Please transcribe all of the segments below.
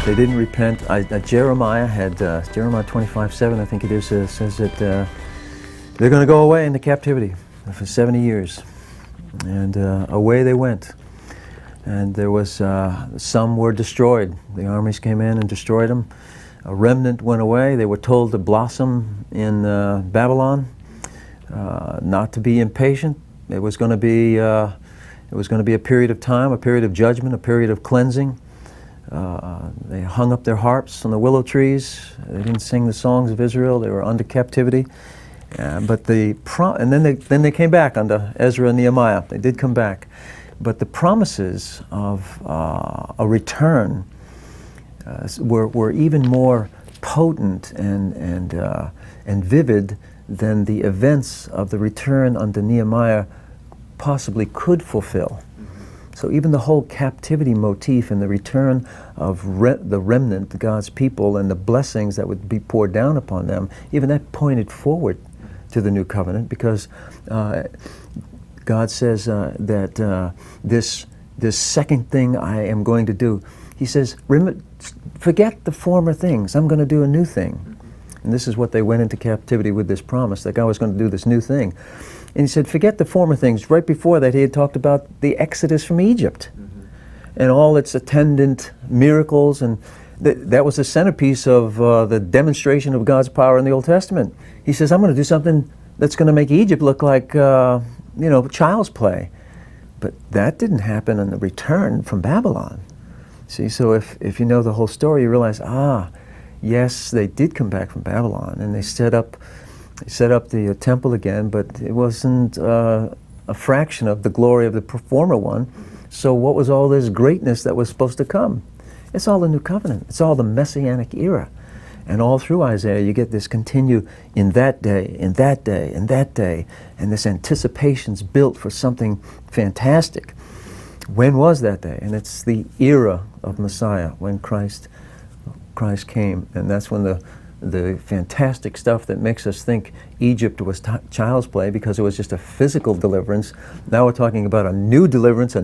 They didn't repent. Jeremiah 25:7, I think it is, says that they're going to go away into captivity for 70 years. And away they went. And there was, some were destroyed. The armies came in and destroyed them. A remnant went away. They were told to blossom in Babylon, not to be impatient. It was going to be a period of time, a period of judgment, a period of cleansing. They hung up their harps on the willow trees. They didn't sing the songs of Israel. They were under captivity. And then they came back under Ezra and Nehemiah. They did come back. But the promises of a return were even more potent and vivid than the events of the return under Nehemiah possibly could fulfill. So even the whole captivity motif and the return of the remnant, God's people, and the blessings that would be poured down upon them, even that pointed forward to the new covenant, because God says that this second thing I am going to do, He says, forget the former things, I'm going to do a new thing. And this is what they went into captivity with, this promise that God was going to do this new thing. And He said, forget the former things. Right before that, He had talked about the exodus from Egypt and all its attendant miracles, and that was the centerpiece of the demonstration of God's power in the Old Testament. He says, I'm going to do something that's going to make Egypt look like child's play. But that didn't happen in the return from Babylon. See, so if you know the whole story, you realize, yes, they did come back from Babylon, and they set up the temple again, but it wasn't a fraction of the glory of the former one. So what was all this greatness that was supposed to come? It's all the new covenant. It's all the Messianic era. And all through Isaiah, you get this continue in that day, in that day, in that day, and this anticipation's built for something fantastic. When was that day? And it's the era of Messiah, when Christ came. And that's when the fantastic stuff that makes us think Egypt was child's play because it was just a physical deliverance. Now we're talking about a new deliverance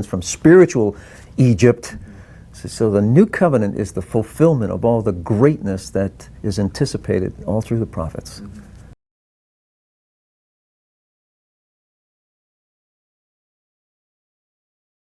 from spiritual Egypt. So the new covenant is the fulfillment of all the greatness that is anticipated all through the prophets.